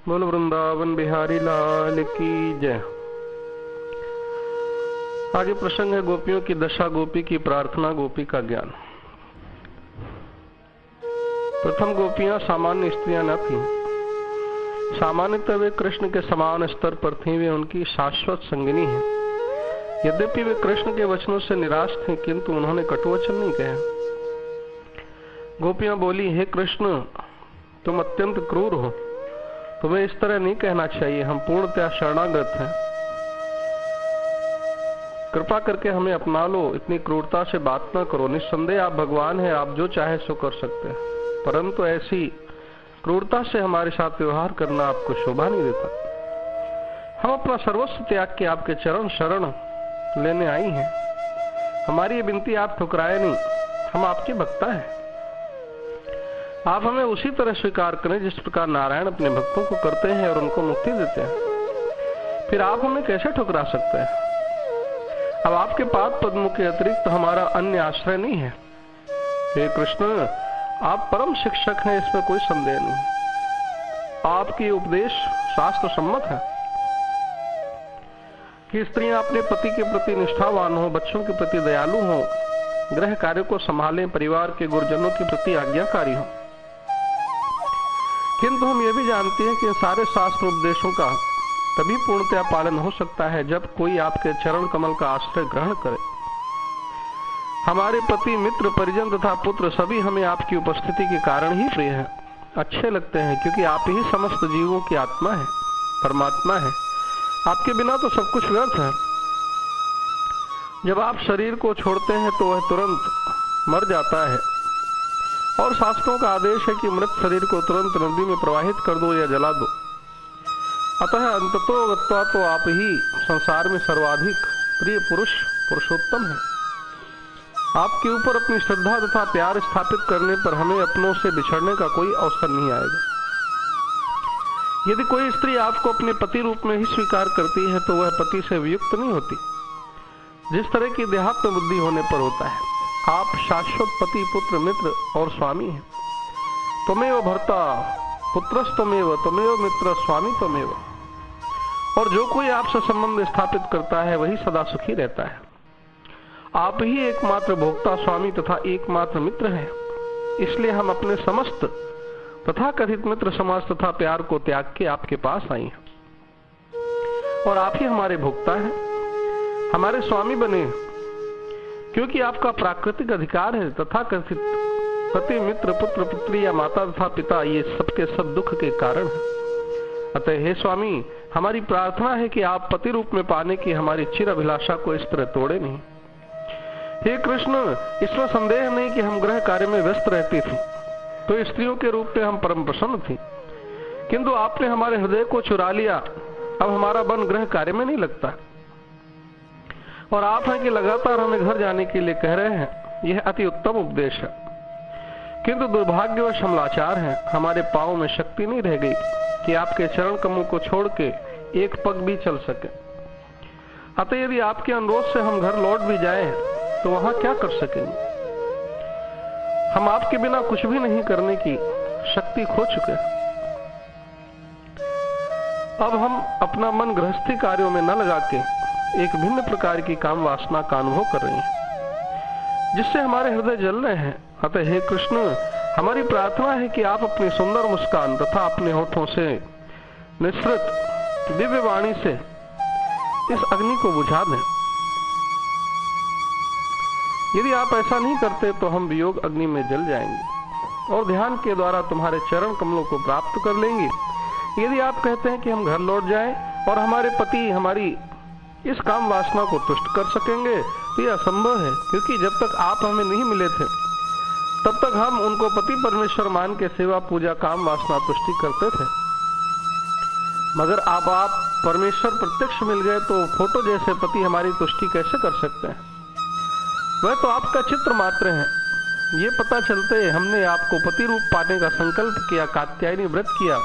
बोल वृंदावन बिहारी लाल की जय। आगे प्रसंग है गोपियों की दशा, गोपी की प्रार्थना, गोपी का ज्ञान। प्रथम गोपियां सामान्य स्त्रियां न थीं। सामान्यतः वे कृष्ण के समान स्तर पर थीं, वे उनकी शाश्वत संगिनी हैं। यद्यपि वे कृष्ण के वचनों से निराश थे, किंतु उन्होंने कटुवचन नहीं कहे। गोपियां बोली, हे कृष्ण, तुम अत्यंत क्रूर हो, तुम्हें इस तरह नहीं कहना चाहिए, हम पूर्णतया शरणागत हैं। कृपा करके हमें अपना लो, इतनी क्रूरता से बात न करो। निस्संदेह आप भगवान हैं, आप जो चाहे सो कर सकते हैं, परंतु ऐसी क्रूरता से हमारे साथ व्यवहार करना आपको शोभा नहीं देता। हम अपना सर्वस्व त्याग के आपके चरण शरण लेने आई हैं। हमारी ये विनती आप ठुकराए नहीं, हम आपके भक्ता हैं। आप हमें उसी तरह स्वीकार करें जिस प्रकार नारायण अपने भक्तों को करते हैं और उनको मुक्ति देते हैं। फिर आप हमें कैसे ठुकरा सकते हैं? अब आपके पाद पद्मों के अतिरिक्त हमारा अन्य आश्रय नहीं है। हे कृष्ण, आप परम शिक्षक हैं, इसमें कोई संदेह नहीं। आपकी उपदेश शास्त्र सम्मत है कि स्त्रियां अपने पति के प्रति निष्ठावान हो, बच्चों के प्रति दयालु हो, गृह कार्य को संभालें, परिवार के गुरुजनों के प्रति आज्ञाकारी हो। किंतु हम ये भी जानते हैं कि सारे शास्त्र उपदेशों का तभी पूर्णतया पालन हो सकता है जब कोई आपके चरण कमल का आश्रय ग्रहण करे। हमारे पति, मित्र, परिजन तथा पुत्र सभी हमें आपकी उपस्थिति के कारण ही प्रिय हैं, अच्छे लगते हैं, क्योंकि आप ही समस्त जीवों की आत्मा है, परमात्मा है। आपके बिना तो सब कुछ व्यर्थ है। जब आप शरीर को छोड़ते हैं तो वह तुरंत मर जाता है, और शास्त्रों का आदेश है कि मृत शरीर को तुरंत नदी में प्रवाहित कर दो या जला दो। अतः अंततो गत्वा तो आप ही संसार में सर्वाधिक प्रिय पुरुष, पुरुषोत्तम है। आपके ऊपर अपनी श्रद्धा तथा प्यार स्थापित करने पर हमें अपनों से बिछड़ने का कोई अवसर नहीं आएगा। यदि कोई स्त्री आपको अपने पति रूप में ही स्वीकार करती है तो वह पति से वियुक्त नहीं होती, जिस तरह की देहात्म बुद्धि होने पर होता है। आप शाश्वत पति, पुत्र, मित्र और स्वामी हैं। त्वमेव भर्ता पुत्रस्तमेव, त्वमेव मित्र, स्वामी त्वमेव। और जो कोई आपसे संबंध स्थापित करता है वही सदा सुखी रहता है। आप ही एकमात्र भोक्ता, स्वामी तथा एकमात्र मित्र हैं। इसलिए हम अपने समस्त तथा कथित मित्र समाज तथा प्यार को त्याग के आपके पास आई हैं, और आप ही हमारे भोक्ता हैं, हमारे स्वामी बने, क्योंकि आपका प्राकृतिक अधिकार है। तथा कथित पति, मित्र, पुत्र, पुत्री या माता तथा पिता ये सबके सब दुख के कारण है। अतः हे स्वामी, हमारी प्रार्थना है कि आप पति रूप में पाने की हमारी चिर अभिलाषा को इस तरह तोड़े नहीं। हे कृष्ण, इसमें संदेह नहीं कि हम गृह कार्य में व्यस्त रहती थी, तो स्त्रियों के रूप में हम परम प्रसन्न थी, किंतु आपने हमारे हृदय को चुरा लिया। अब हमारा मन गृह कार्य में नहीं लगता, और आप हैं कि लगातार हमें घर जाने के लिए कह रहे हैं। यह अति उत्तम उपदेश है, किंतु दुर्भाग्यवश हम लाचार हैं। हमारे पांव में शक्ति नहीं रह गई कि आपके चरण कमलों को छोड़ के एक पग भी चल सके। अतः यदि आपके अनुरोध से हम घर लौट भी जाएं, तो वहां क्या कर सकेंगे? हम आपके बिना कुछ भी नहीं करने की शक्ति खो चुके हैं। अब हम अपना मन गृहस्थी कार्यों में न लगा के एक भिन्न प्रकार की काम वासना का अनुभव कर रही हैं, जिससे हमारे हृदय जल रहे हैं। अतः हे कृष्ण, हमारी प्रार्थना है कि आप अपनी सुंदर मुस्कान तथा अपने होठों से निसृत दिव्य वाणी से इस अग्नि को बुझा दें। यदि आप ऐसा नहीं करते तो हम वियोग अग्नि में जल जाएंगे और ध्यान के द्वारा तुम्हारे चरण कमलों को प्राप्त कर लेंगे। यदि आप कहते हैं कि हम घर लौट जाएं और हमारे पति हमारी इस काम वासना को तुष्ट कर सकेंगे, तो यह असंभव है, क्योंकि जब तक आप हमें नहीं मिले थे तब तक हम उनको पति परमेश्वर मान के सेवा, पूजा, काम वासना तुष्टि करते थे। मगर अब आप परमेश्वर प्रत्यक्ष मिल गए तो फोटो जैसे पति हमारी तुष्टि कैसे कर सकते हैं? वह तो आपका चित्र मात्र है। ये पता चलते हमने आपको पति रूप पाने का संकल्प किया, कात्यायनी व्रत किया,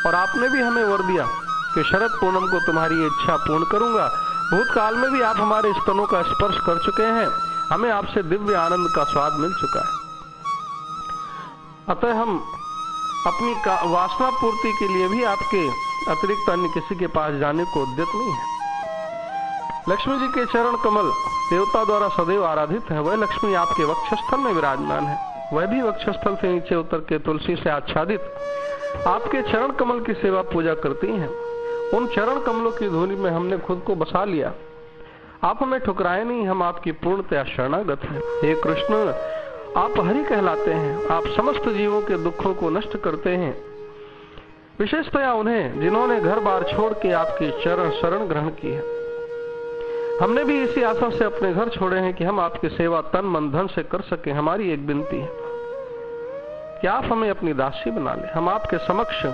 और आपने भी हमें वर दिया कि शरद पूनम को तुम्हारी इच्छा पूर्ण करूंगा। भूतकाल में भी आप हमारे स्तनों का स्पर्श कर चुके हैं, हमें आपसे दिव्य आनंद का स्वाद मिल चुका है। अतः हम अपनी वासना पूर्ति के लिए भी आपके अतिरिक्त अन्य किसी के पास जाने को उद्यत नहीं है। लक्ष्मी जी के चरण कमल देवता द्वारा सदैव आराधित है। वह लक्ष्मी आपके वक्षस्थल में विराजमान है। वह भी वक्षस्थल से नीचे उतर के तुलसी से आच्छादित आपके चरण कमल की सेवा पूजा करती हैं। उन चरण कमलों की धूलि में हमने खुद को बसा लिया। आप हमें ठुकराए नहीं, हम आपकी पूर्णतया शरणागत हैं। हे कृष्ण, आप हरि कहलाते हैं। आप समस्त जीवों के दुखों को नष्ट करते हैं, विशेषतया उन्हें जिन्होंने घर बार छोड़ के आपकी चरण शरण ग्रहण की है। हमने भी इसी आशा से अपने घर छोड़े हैं कि हम आपकी सेवा तन मन धन से कर सके। हमारी एक विनती है कि आप हमें अपनी दासी बना ले। हम आपके समक्ष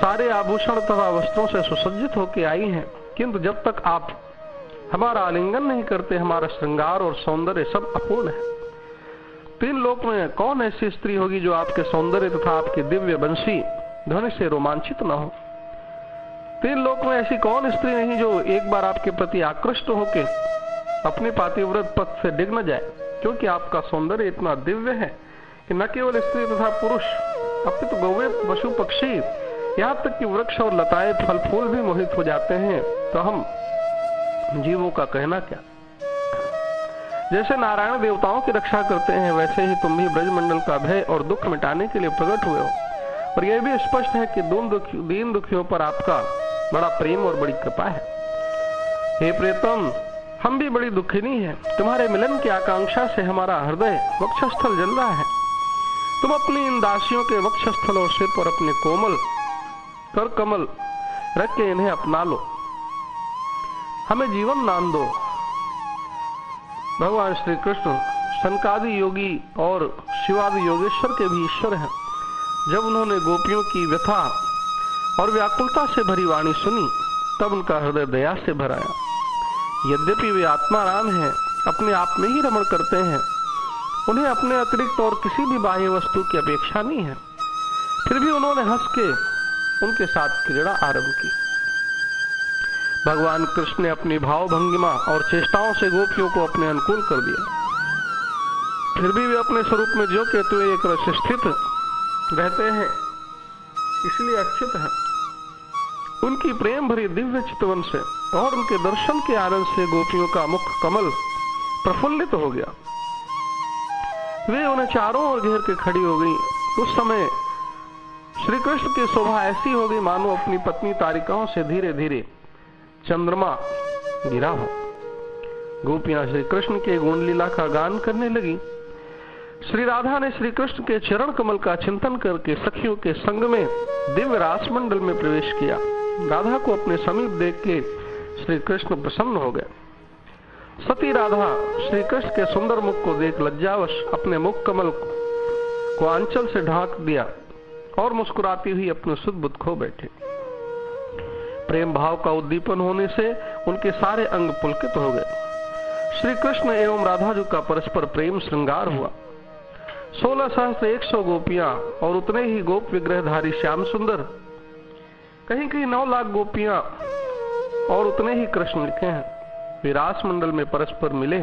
सारे आभूषण तथा वस्त्रों से सुसज्जित होकर आई हैं, किंतु जब तक आप हमारा आलिंगन नहीं करते, हमारा श्रृंगार और सौंदर्य सब अपूर्ण है। 3 लोक में कौन ऐसी स्त्री होगी जो आपके सौंदर्य तथा आपकी दिव्य बंशी ध्वनि से रोमांचित न हो। 3 लोक में ऐसी कौन स्त्री नहीं जो एक बार आपके प्रति आकृष्ट होके अपने पातिव्रत पथ से डिग न जाए, क्योंकि आपका सौंदर्य इतना दिव्य है कि न केवल स्त्री तथा पुरुष अपितु गौवे पशु पक्षी यहाँ तक कि वृक्ष और लताएं फल फूल भी मोहित हो जाते हैं। तो हम जीवों का कहना क्या। जैसे नारायण देवताओं की रक्षा करते हैं, वैसे ही तुम भी ब्रजमंडल का भय और दुख मिटाने के लिए प्रकट हुए हो। और यह भी स्पष्ट है कि दीन दुखियों पर आपका बड़ा प्रेम और बड़ी कृपा है। हे प्रियतम, हम भी बड़ी दुखिनी हैं। तुम्हारे मिलन की आकांक्षा से हमारा हृदय वक्षस्थल जल रहा है। तुम अपनी इन दासियों के वक्षस्थल और सिर पर अपने कोमल कर कमल रख के इन्हें अपना लो, हमें जीवन दान दो। भगवान श्री कृष्ण सनकादि योगी और शिवादि योगेश्वर के भी ईश्वर हैं। जब उन्होंने गोपियों की व्यथा और व्याकुलता से भरी वाणी सुनी, तब उनका हृदय दया से भर आया। यद्यपि वे आत्माराम हैं, अपने आप में ही रमण करते हैं, उन्हें अपने अतिरिक्त और किसी भी बाह्य वस्तु की अपेक्षा नहीं है, फिर भी उन्होंने हंस के उनके साथ क्रीड़ा आरंभ की। भगवान कृष्ण ने अपनी भाव भंगिमा और चेष्टाओं से गोपियों को अपने अनुकूल कर दिया। फिर भी वे अपने स्वरूप में जो के त्यों एक रस स्थित रहते हैं, इसलिए अच्युत है। उनकी प्रेम भरी दिव्य चितवन से और उनके दर्शन के आनंद से गोपियों का मुख कमल प्रफुल्लित हो गया। वे उन्हें चारों ओर घेर के खड़ी हो गई। उस समय श्री कृष्ण की शोभा ऐसी हो गई मानो अपनी पत्नी तारिकाओं से धीरे धीरे चंद्रमा गिरा हो। गोपियां श्री कृष्ण के गुण लीला का गान करने लगी। श्री राधा ने श्री कृष्ण के चरण कमल का चिंतन करके सखियों के संग में दिव्य रास मंडल में प्रवेश किया। राधा को अपने समीप देख के श्री कृष्ण प्रसन्न हो गए। सती राधा श्री कृष्ण के सुंदर मुख को देख लज्जावश अपने मुख कमल को आंचल से ढांक दिया और मुस्कुराती हुई अपने सुध बुद्ध खो बैठे। प्रेम भाव का उद्दीपन होने से उनके सारे अंग पुलकित हो गए। श्री कृष्ण एवं राधा जी का परस्पर प्रेम श्रृंगार हुआ। 16,100 गोपियां और उतने ही गोप विग्रहधारी श्याम सुंदर, कहीं कहीं 9 लाख गोपियां और उतने ही कृष्ण लिखे हैं, विरास मंडल में परस्पर मिले।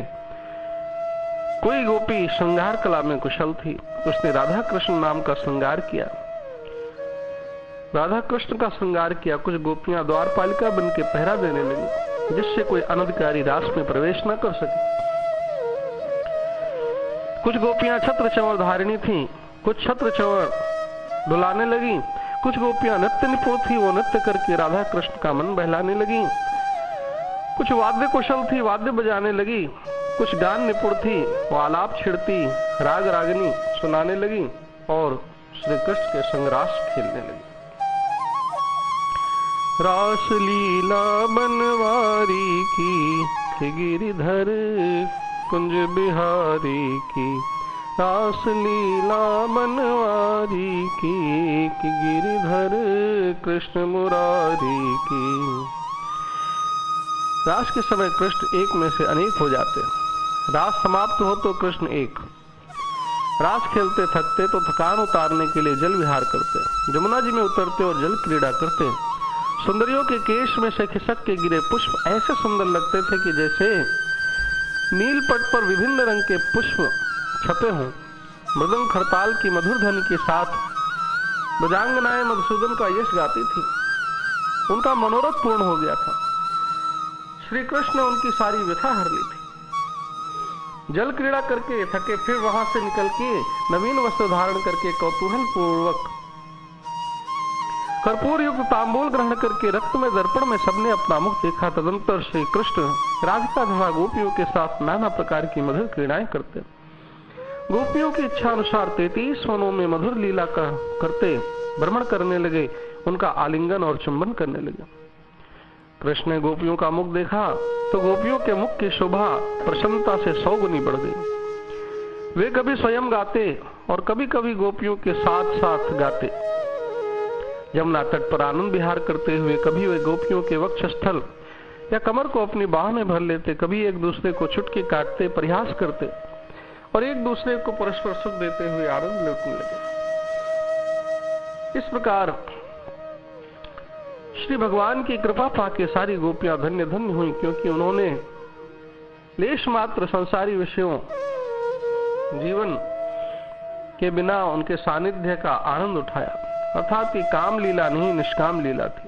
कोई गोपी श्रृंगार कला में कुशल थी, उसने राधा कृष्ण नाम का श्रृंगार किया, राधा कृष्ण का श्रृंगार किया। कुछ गोपियां द्वारपालिका बन के पहरा देने लगी, जिससे कोई अनधिकारी रास में प्रवेश न कर सके। कुछ गोपियां छत्र चंवर धारिणी थीं, कुछ छत्र चंवर डुलाने लगी। कुछ गोपियां नृत्य निपुण थी, वो नृत्य करके राधा कृष्ण का मन बहलाने लगी। कुछ वाद्य कुशल थी, वाद्य बजाने लगी। कुछ गान निपुण थी, वो आलाप छिड़ती राग रागिनी सुनाने लगी और श्री कृष्ण के संग रास खेलने लगी। रास लीला बनवारी की गिरिधर कुंज बिहारी की, रास लीला बनवारी की गिरिधर कृष्ण मुरारी की। रास के समय कृष्ण एक में से अनेक हो जाते। रास समाप्त हो तो कृष्ण एक। रास खेलते थकते तो थकान उतारने के लिए जल विहार करते, जमुना जी में उतरते और जल क्रीड़ा करते। सुंदरियों के केश में से खिसक के गिरे पुष्प ऐसे सुंदर लगते थे कि जैसे नीलपट पर विभिन्न रंग के पुष्प छपे हों। मृदंग खड़ताल की मधुर ध्वनि के साथ ब्रजांगनाएं मधुसूदन का यश गाती थी। उनका मनोरथ पूर्ण हो गया था। श्री कृष्ण ने उनकी सारी व्यथा हर ली थी। जल क्रीड़ा करके थके फिर वहां से निकल के नवीन वस्त्र धारण करके कौतूहल पूर्वक कर्पूर युक्त तांबूल ग्रहण करके रक्त में दर्पण में सबने अपना मुख देखा। तदंतर श्री कृष्ण राधिका तथा गोपियों के साथ नाना प्रकार की मधुर क्रीड़ाएं करते, गोपियों की इच्छा अनुसार 33 वनों में मधुर लीला करते भ्रमण करने लगे, उनका आलिंगन और चुंबन करने लगे। कृष्ण ने गोपियों का मुख देखा तो गोपियों के मुख की शोभा प्रसन्नता से 100 गुनी बढ़ गई। वे कभी स्वयं गाते और कभी कभी गोपियों के साथ साथ गाते। यमुना तट पर आनंद विहार करते हुए कभी वे गोपियों के वक्षस्थल या कमर को अपनी बाह में भर लेते, कभी एक दूसरे को चुटकी काटते, परिहास करते और एक दूसरे को परस्पर सुख देते हुए आनंद लूटने लगे। इस प्रकार श्री भगवान की कृपा पाके सारी गोपियां धन्य धन्य हुई, क्योंकि उन्होंने लेश मात्र संसारी विषयों जीवन के बिना उनके सानिध्य का आनंद उठाया। अर्थात कि काम लीला नहीं, निष्काम लीला थी।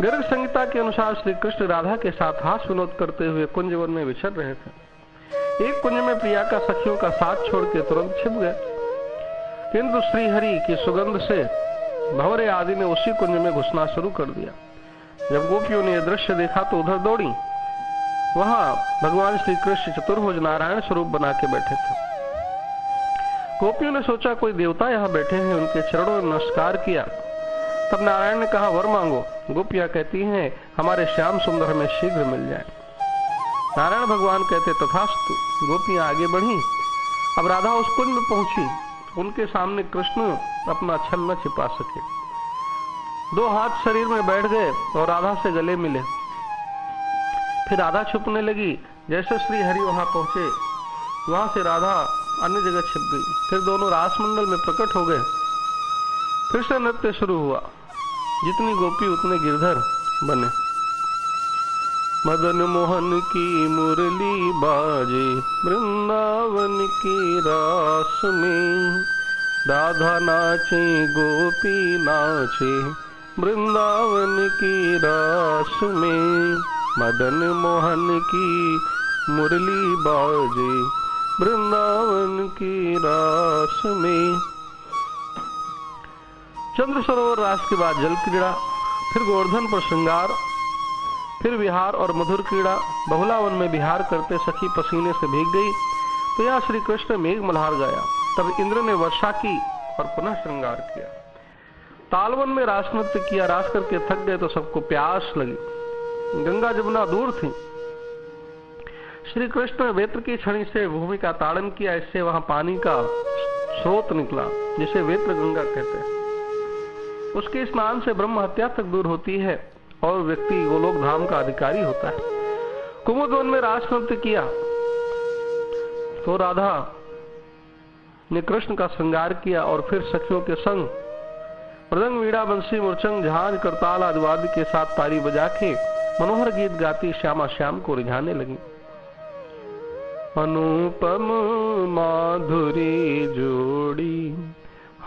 गर्ग संहिता के अनुसार श्री कृष्ण राधा के साथ हास विनोद करते हुए कुंजवन में विचर रहे थे। एक कुंज में प्रिया का सखियों का साथ छोड़ के तुरंत छिप गए, किंतु श्रीहरि की सुगंध से भंवरे आदि ने उसी कुंज में घुसना शुरू कर दिया। जब गोपियों ने यह दृश्य देखा तो उधर दौड़ी। वहां भगवान श्री कृष्ण चतुर्भुज नारायण स्वरूप बना के बैठे थे। गोपियों ने सोचा कोई देवता यहाँ बैठे हैं, उनके चरणों में नमस्कार किया। तब नारायण ने कहा वर मांगो। गोपियां कहती हैं हमारे श्याम सुंदर हमें शीघ्र मिल जाए। नारायण भगवान कहते तथास्तु। गोपियां आगे बढ़ी। अब राधा उस कुंज में पहुंची। उनके सामने कृष्ण अपना छल न छिपा सके, 2 हाथ शरीर में बैठ गए और राधा से गले मिले। फिर राधा छुपने लगी। जैसे श्री हरि वहां पहुंचे, वहां से राधा अन्य जगह छिप गई। फिर दोनों रासमंडल में प्रकट हो गए। फिर से नृत्य शुरू हुआ। जितनी गोपी उतने गिरधर बने। मदन मोहन की मुरली बाजे वृंदावन की रास में, राधा नाचे गोपी नाचे वृंदावन की रास में। मदन मोहन की मुरली बाजे वृंदावन की रास में। चंद्र सरोवर रास के बाद जल क्रीड़ा, फिर गोवर्धन पर श्रृंगार, फिर विहार और मधुर क्रीड़ा। बहुलावन में विहार करते सखी पसीने से भीग गई तो यहाँ श्री कृष्ण मेघ मल्हार गाया। तब इंद्र ने वर्षा की और पुनः श्रृंगार किया। तालवन में रास नृत्य किया। रास करके थक गए तो सबको प्यास लगी। गंगा जमुना दूर थी। श्री कृष्ण ने वेत्र की छड़ी से भूमि का ताड़न किया। इससे वहां पानी का स्रोत निकला, जिसे वेत्र गंगा कहते हैं। उसके स्नान से ब्रह्म हत्या तक दूर होती है और व्यक्ति गोलोक धाम का अधिकारी होता है। कुमुदवन में रास नृत्य किया तो राधा ने कृष्ण का श्रृंगार किया और फिर सखियों के संग मृदंग, वीणा, बंसी, मुरचंग, झांझ, करताल आदि वाद्य के साथ ताली बजा के मनोहर गीत गाती श्यामा श्याम को रिझाने लगी। अनुपम माधुरी जोड़ी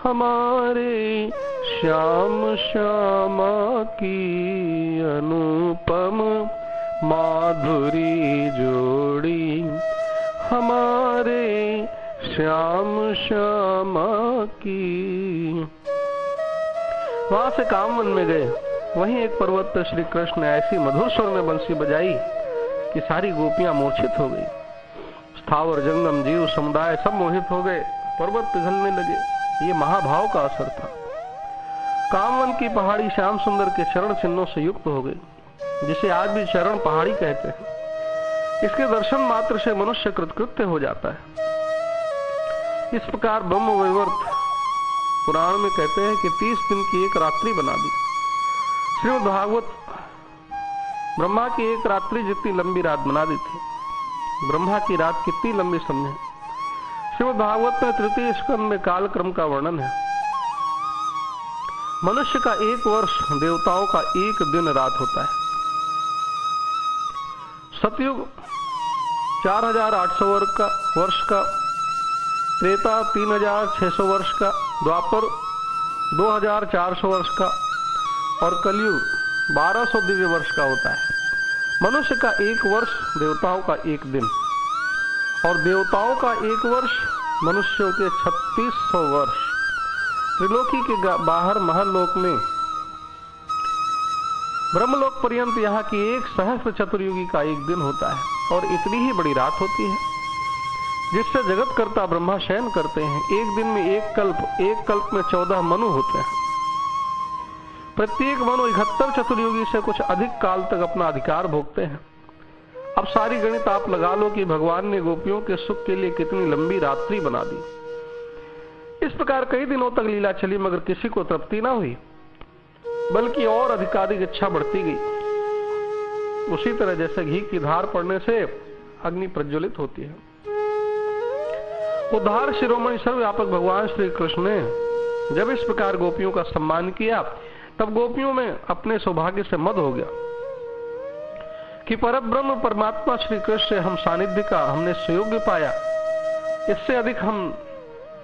हमारे श्याम श्यामा की, अनुपम माधुरी जोड़ी हमारे श्याम श्यामा की। वहां से कामवन में गए। वहीं एक पर्वत पर श्री कृष्ण ने ऐसी मधुर स्वर में बंसी बजाई कि सारी गोपियां मूर्छित हो गई। स्थावर जंगम जीव समुदाय सब मोहित हो गए, पर्वत पिघलने लगे। ये महाभाव का असर था। कामवन की पहाड़ी श्याम सुंदर के चरण चिन्हों से युक्त हो गई, जिसे आज भी चरण पहाड़ी कहते हैं। इसके दर्शन मात्र से मनुष्य कृतकृत्य हो जाता है। इस प्रकार ब्रह्म वैवर्त पुराण में कहते हैं कि 30 दिन की एक रात्रि बना दी। श्रीमद् भागवत ब्रह्मा की एक रात्रि जितनी लंबी रात बना दी थी। ब्रह्मा की रात कितनी लंबी समझे। श्रीमद् भागवत में 3 स्कंद में काल क्रम का वर्णन है। मनुष्य का 1 वर्ष देवताओं का 1 दिन रात होता है। सतयुग 4800 वर्ष का, त्रेता 3600 वर्ष का, द्वापर 2400 वर्ष का और कलयुग 1200 दिव्य वर्ष का होता है। मनुष्य का 1 वर्ष देवताओं का 1 दिन और देवताओं का 1 वर्ष मनुष्यों के 3600 वर्ष। त्रिलोकी के बाहर महलोक में ब्रह्मलोक पर्यंत यहाँ की 1 सहस्त्र चतुर्युगी का 1 दिन होता है और इतनी ही बड़ी रात होती है जिससे जगत कर्ता ब्रह्मा शयन करते हैं। 1 दिन में 1 कल्प में 14 मनु होते हैं। प्रत्येक मनु 71 चतुर्युगी से कुछ अधिक काल तक अपना अधिकार भोगते हैं। अब सारी गणित आप लगा लो कि भगवान ने गोपियों के सुख के लिए कितनी लंबी रात्रि बना दी। इस प्रकार कई दिनों तक लीला चली मगर किसी को तृप्ति ना हुई, बल्कि और अधिकाधिक इच्छा बढ़ती गई। उसी तरह जैसे घी की धार पड़ने से अग्नि प्रज्वलित होती है। उद्धार शिरोमणि सर्वव्यापक भगवान श्री कृष्ण ने जब इस प्रकार गोपियों का सम्मान किया तब गोपियों में अपने सौभाग्य से मद हो गया कि परब्रह्म परमात्मा श्री कृष्ण से हम सानिध्य का हमने सुयोग्य पाया। इससे अधिक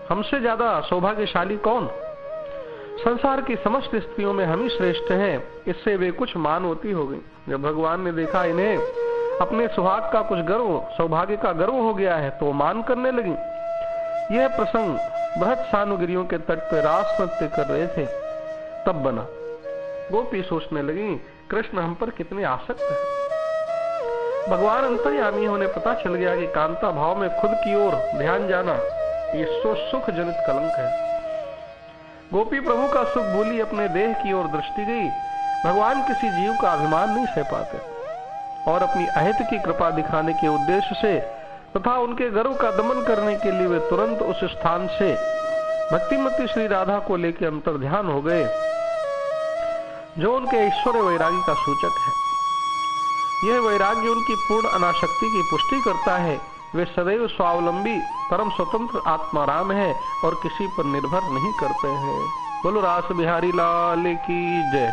हमसे ज्यादा सौभाग्यशाली कौन? संसार की समस्त स्त्रियों में हम ही श्रेष्ठ हैं। इससे वे कुछ मानवती हो गई। जब भगवान ने देखा इन्हें अपने सुहाग का कुछ गर्व, सौभाग्य का गर्व हो गया है तो मान करने लगी। यह प्रसंग बृहत सानुगिरियों के तट पर रास नृत्य कर रहे थे तब बना। गोपी सोचने लगी कृष्ण हम पर कितने आसक्त है। भगवान अंतर्यामी होने पता चल गया कि कांता भाव में खुद की ओर ध्यान जाना ये सुख जनित कलंक है। गोपी प्रभु का सुख भूली अपने देह की ओर दृष्टि गई। भगवान किसी जीव का अभिमान नहीं सह पाते और अपनी अहित की कृपा दिखाने के उद्देश्य से तथा उनके गर्व का दमन करने के लिए वे तुरंत उस स्थान से भक्तिमती श्री राधा को लेकर अंतर ध्यान हो गए जो उनके ऐश्वर्य वैराग्य का सूचक है। यह वैराग्य उनकी पूर्ण अनासक्ति की पुष्टि करता है। वे सदैव स्वावलंबी परम स्वतंत्र आत्माराम है और किसी पर निर्भर नहीं करते हैं। बोलो रास बिहारी लाल की जय।